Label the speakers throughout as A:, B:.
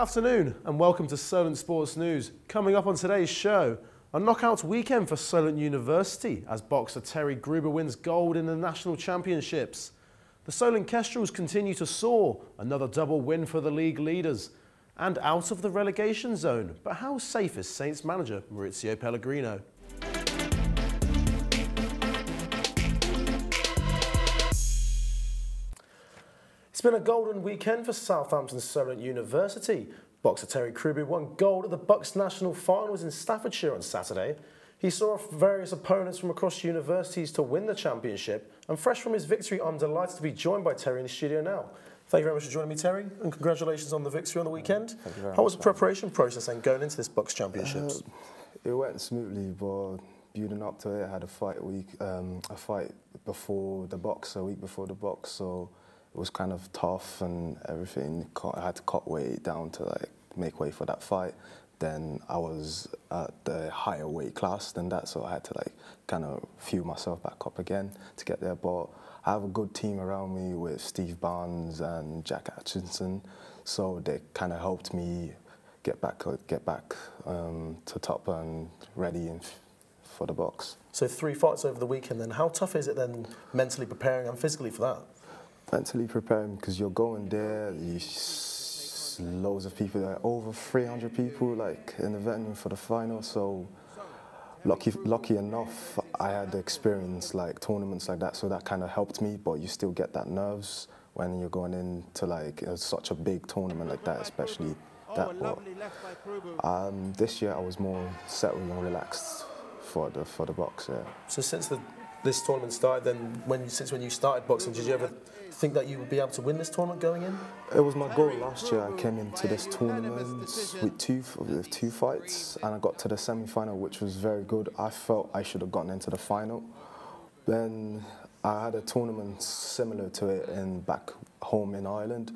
A: afternoon and welcome to Solent Sports News. Coming up on today's show, a knockouts weekend for Solent University as boxer Terry Gruber wins gold in the national championships. The Solent Kestrels continue to soar, another double win for the league leaders. And out of the relegation zone, but how safe is Saints manager Maurizio Pellegrino? It's been a golden weekend for Southampton Solent University. Boxer Terry Gruber won gold at the Bucks National Finals in Staffordshire on Saturday. He saw off various opponents from across universities to win the championship, and fresh from his victory, I'm delighted to be joined by Terry in the studio now. Thank you very much for joining me, Terry, and congratulations on the victory on the weekend. How was the preparation process then going into this Bucks Championships?
B: It went smoothly, but building up to it, I had a fight before the box, a week before the box, so it was kind of tough and everything. I had to cut weight down to make way for that fight. Then I was at the higher weight class than that, so I had to kind of fuel myself back up again to get there. But I have a good team around me with Steve Barnes and Jack Atchison, so they kind of helped me get back to top and ready for the box. So 3 fights over the weekend then. How tough is it then mentally preparing and physically for that? Mentally preparing because you're going there, loads of people, over 300 people in the venue for the final, so lucky enough I had the experience tournaments like that, so that kind of helped me, but you still get that nerves when you're going into such a big tournament like that, especially that one. This year I was more settled and relaxed for the box, yeah.
A: So since this tournament started, then since when you started boxing, did you ever think that you would be able to win this tournament going in?
B: It was my goal last year. I came into this tournament with two fights, and I got to the semi-final, which was very good. I felt I should have gotten into the final. Then I had a tournament similar to it back home in Ireland,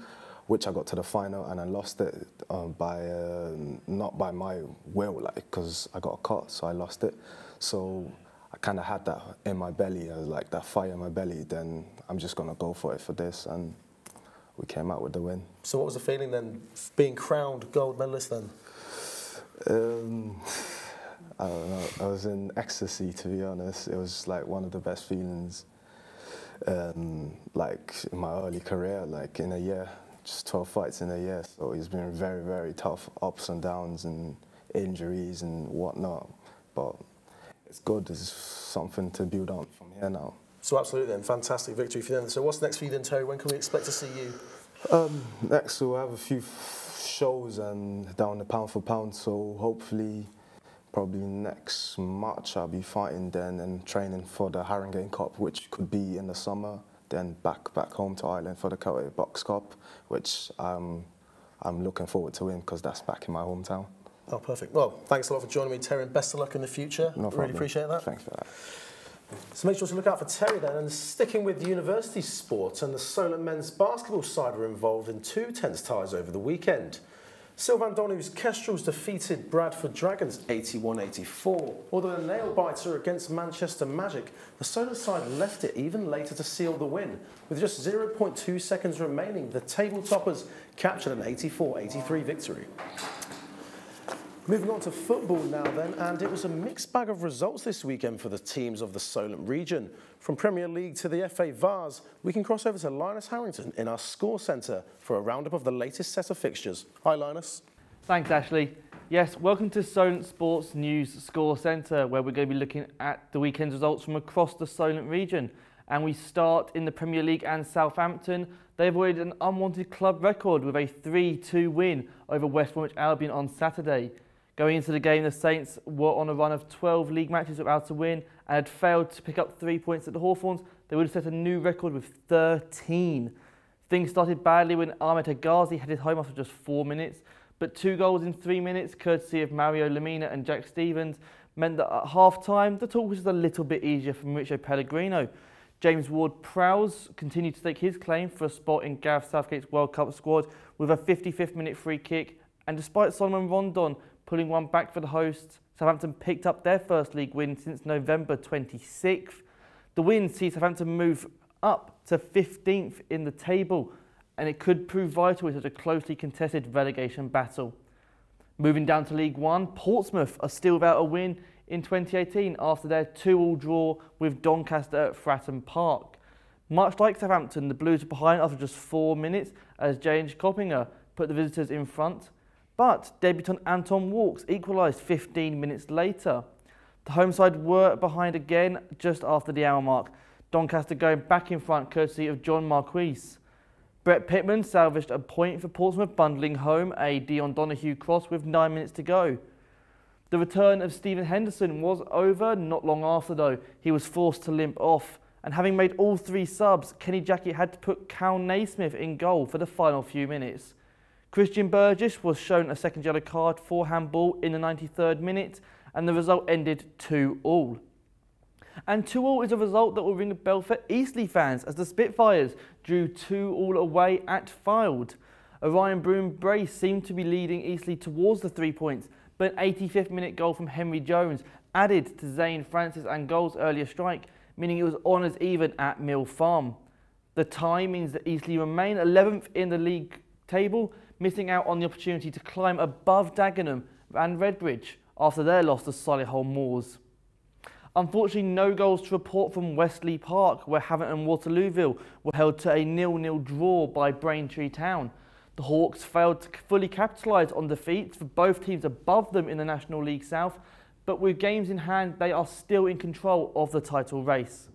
B: which I got to the final, and I lost it not by my will, because I got a cut, so I lost it. So I kind of had that in my belly, that fire in my belly, then I'm just going to go for it for this, and we came out with the win. So
A: what was the feeling then, being crowned gold medalist then?
B: I don't know, I was in ecstasy, to be honest. It was one of the best feelings in my early career, in a year, just 12 fights in a year. So it's been very, very tough, ups and downs and injuries and whatnot, but it's good. There's something to build on from here now.
A: So absolutely then, fantastic victory for them. So what's next for you then, Terry? When can we expect to see you?
B: Next we'll have a few shows and down the pound for pound, so hopefully probably next March I'll be fighting then and training for the Haringey Cup, which could be in the summer, then back home to Ireland for the County Box Cup, which I'm looking forward to win because that's back in my hometown.
A: Oh, perfect. Well, thanks a lot for joining me, Terry, and best of luck in the future.
B: No problem.
A: Really appreciate that.
B: Thanks for that.
A: So make sure to look out for Terry then, and sticking with university sports, and the Solent men's basketball side were involved in 2 tense ties over the weekend. Silvandoni's Kestrels defeated Bradford Dragons 81-84. Although a nail-biter against Manchester Magic, the Solent side left it even later to seal the win. With just 0.2 seconds remaining, the table toppers captured an 84-83 victory. Moving on to football now then, and it was a mixed bag of results this weekend for the teams of the Solent region. From Premier League to the FA Vars, we can cross over to Linus Harrington in our score centre for a roundup of the latest set of fixtures. Hi Linus.
C: Thanks Ashley. Yes, welcome to Solent Sports News Score Centre, where we're going to be looking at the weekend's results from across the Solent region. And we start in the Premier League, and Southampton. They avoided an unwanted club record with a 3-2 win over West Bromwich Albion on Saturday. Going into the game, the Saints were on a run of 12 league matches without a win and had failed to pick up 3 points at the Hawthorns. They would have set a new record with 13. Things started badly when Ahmed Hegazi headed home after just 4 minutes, but 2 goals in 3 minutes, courtesy of Mario Lemina and Jack Stevens, meant that at half-time, the talk was just a little bit easier for Maurizio Pellegrino. James Ward-Prowse continued to stake his claim for a spot in Gareth Southgate's World Cup squad with a 55th minute free kick, and despite Solomon Rondon pulling one back for the hosts, Southampton picked up their first league win since November 26th. The win sees Southampton move up to 15th in the table and it could prove vital in such a closely contested relegation battle. Moving down to League One, Portsmouth are still without a win in 2018 after their 2-2 draw with Doncaster at Fratton Park. Much like Southampton, the Blues were behind after just 4 minutes as James Coppinger put the visitors in front. But debutant Anton Walkes equalised 15 minutes later. The home side were behind again just after the hour mark, Doncaster going back in front courtesy of John Marquise. Brett Pittman salvaged a point for Portsmouth, bundling home a Dion Donahue cross with 9 minutes to go. The return of Stephen Henderson was over not long after though. He was forced to limp off, and having made all 3 subs, Kenny Jackett had to put Cal Naismith in goal for the final few minutes. Christian Burgess was shown a second yellow card for handball in the 93rd minute, and the result ended 2-2. And 2-2 is a result that will ring a bell for Eastleigh fans as the Spitfires drew 2-2 away at Fylde. Orion Broom-Brace seemed to be leading Eastleigh towards the 3 points, but an 85th minute goal from Henry Jones added to Zane Francis and Goal's earlier strike, meaning it was honours even at Mill Farm. The tie means that Eastleigh remain 11th in the league table, missing out on the opportunity to climb above Dagenham and Redbridge after their loss to Solihull Moors. Unfortunately, no goals to report from Westley Park, where Havant and Waterlooville were held to a 0-0 draw by Braintree Town. The Hawks failed to fully capitalise on defeats for both teams above them in the National League South, but with games in hand, they are still in control of the title race.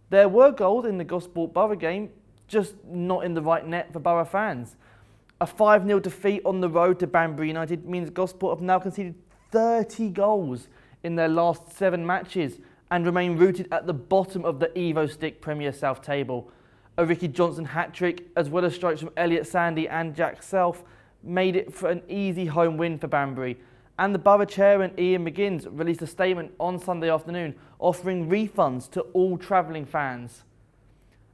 C: There were goals in the Gosport Borough game, just not in the right net for Borough fans. A 5-0 defeat on the road to Banbury United means Gosport have now conceded 30 goals in their last 7 matches and remain rooted at the bottom of the Evo Stick Premier South table. A Ricky Johnson hat-trick, as well as strikes from Elliot Sandy and Jack Self, made it for an easy home win for Banbury. And the Borough chairman Ian McGinns released a statement on Sunday afternoon offering refunds to all travelling fans.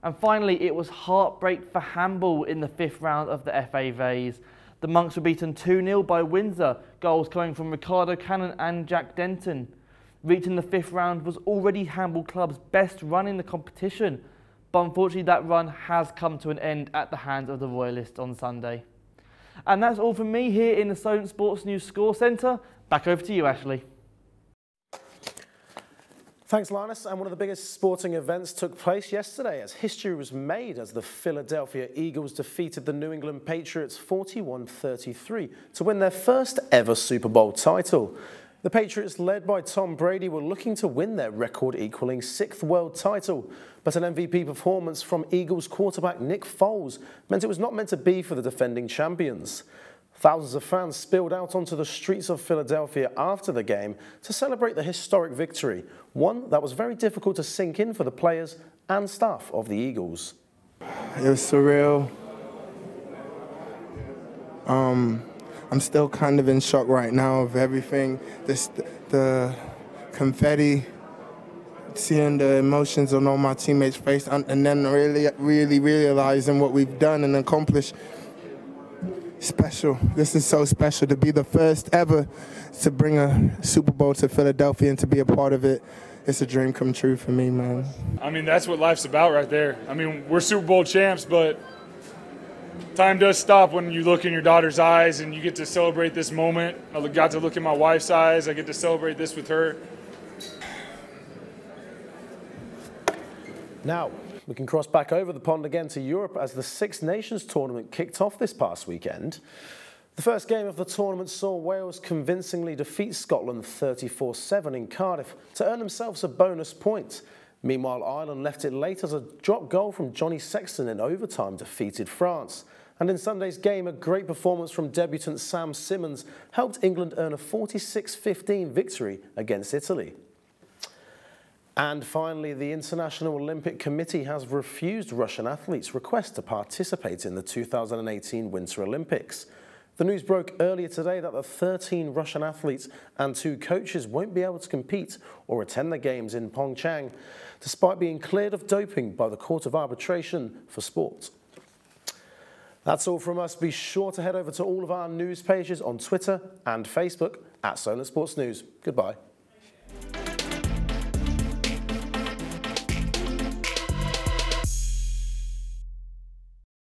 C: And finally, it was heartbreak for handball in the 5th round of the FA Vase. The Monks were beaten 2-0 by Windsor, goals coming from Ricardo Cannon and Jack Denton. Reaching the 5th round was already Handball Club's best run in the competition, but unfortunately that run has come to an end at the hands of the Royalists on Sunday. And that's all from me here in the Solent Sports News Score Centre. Back over to you, Ashley.
A: Thanks, Linus. And one of the biggest sporting events took place yesterday as history was made as the Philadelphia Eagles defeated the New England Patriots 41-33 to win their first ever Super Bowl title. The Patriots, led by Tom Brady, were looking to win their record-equaling 6th world title, but an MVP performance from Eagles quarterback Nick Foles meant it was not meant to be for the defending champions. Thousands of fans spilled out onto the streets of Philadelphia after the game to celebrate the historic victory, one that was very difficult to sink in for the players and staff of the Eagles.
D: It was surreal. I'm still kind of in shock right now of everything. The confetti, seeing the emotions on all my teammates' face, and then really realizing what we've done and accomplished. Special. This is so special to be the first ever to bring a Super Bowl to Philadelphia and to be a part of it. It's a dream come true for me, man.
E: I mean, that's what life's about right there. I mean, we're Super Bowl champs, but time does stop when you look in your daughter's eyes and you get to celebrate this moment. I got to look in my wife's eyes. I get to celebrate this with her.
A: Now, we can cross back over the pond again to Europe as the Six Nations tournament kicked off this past weekend. The first game of the tournament saw Wales convincingly defeat Scotland 34-7 in Cardiff to earn themselves a bonus point. Meanwhile, Ireland left it late as a drop goal from Johnny Sexton in overtime defeated France. And in Sunday's game, a great performance from debutant Sam Simmonds helped England earn a 46-15 victory against Italy. And finally, the International Olympic Committee has refused Russian athletes' request to participate in the 2018 Winter Olympics. The news broke earlier today that the 13 Russian athletes and 2 coaches won't be able to compete or attend the Games in Pyeongchang, despite being cleared of doping by the Court of Arbitration for Sport. That's all from us. Be sure to head over to all of our news pages on Twitter and Facebook at Solent Sports News. Goodbye.